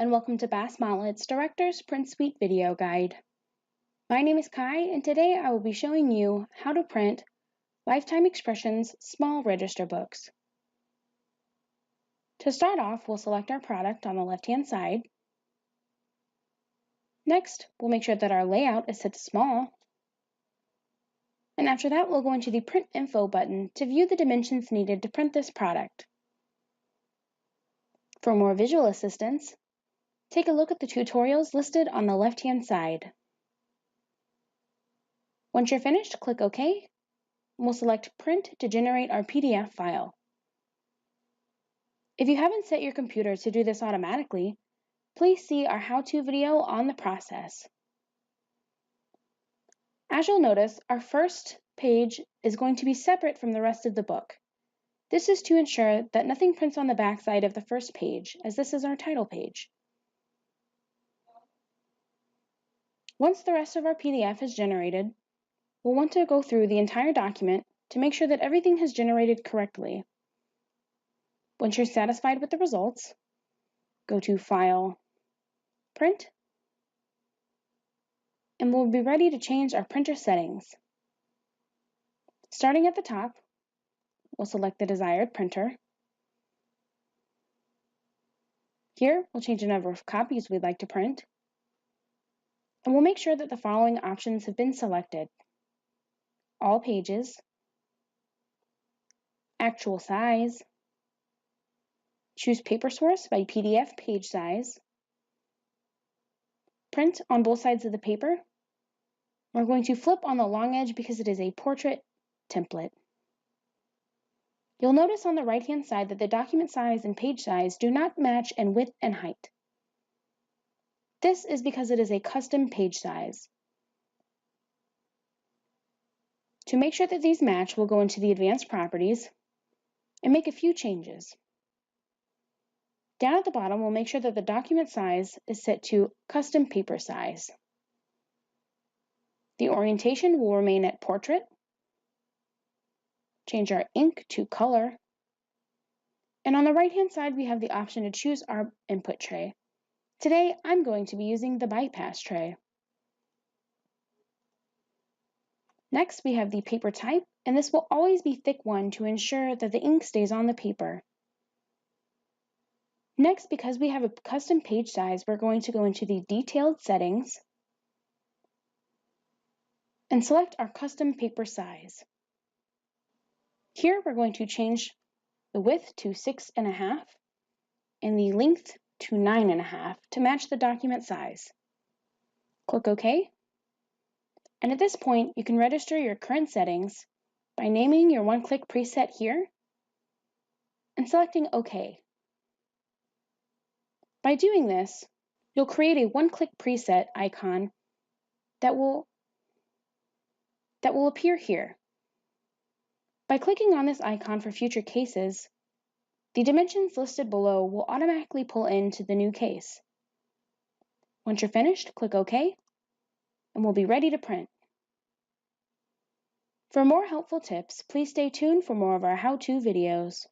and welcome to Bass-Mollett's Director's Print Suite video guide. My name is Kai, and today I will be showing you how to print Lifetime Expressions small register books. To start off, we'll select our product on the left-hand side. Next, we'll make sure that our layout is set to small. And after that, we'll go into the Print Info button to view the dimensions needed to print this product. For more visual assistance, take a look at the tutorials listed on the left-hand side. Once you're finished, click OK, and we'll select Print to generate our PDF file. If you haven't set your computer to do this automatically, please see our how-to video on the process. As you'll notice, our first page is going to be separate from the rest of the book. This is to ensure that nothing prints on the back side of the first page, as this is our title page. Once the rest of our PDF is generated, we'll want to go through the entire document to make sure that everything has generated correctly. Once you're satisfied with the results, go to File, Print, and we'll be ready to change our printer settings. Starting at the top, we'll select the desired printer. Here, we'll change the number of copies we'd like to print, and we'll make sure that the following options have been selected: all pages, actual size, choose paper source by PDF page size, print on both sides of the paper. We're going to flip on the long edge because it is a portrait template. You'll notice on the right-hand side that the document size and page size do not match in width and height. This is because it is a custom page size. To make sure that these match, we'll go into the Advanced Properties and make a few changes. Down at the bottom, we'll make sure that the document size is set to Custom Paper Size. The orientation will remain at Portrait. Change our ink to color. And on the right-hand side, we have the option to choose our input tray. Today, I'm going to be using the bypass tray. Next, we have the paper type, and this will always be thick 1 to ensure that the ink stays on the paper. Next, because we have a custom page size, we're going to go into the Detailed Settings and select our custom paper size. Here, we're going to change the width to 6.5 and the length to 9.5 to match the document size. Click OK. And at this point, you can register your current settings by naming your one-click preset here and selecting OK. By doing this, you'll create a one-click preset icon that will appear here. By clicking on this icon for future cases, the dimensions listed below will automatically pull into the new case. Once you're finished, click OK, and we'll be ready to print. For more helpful tips, please stay tuned for more of our how-to videos.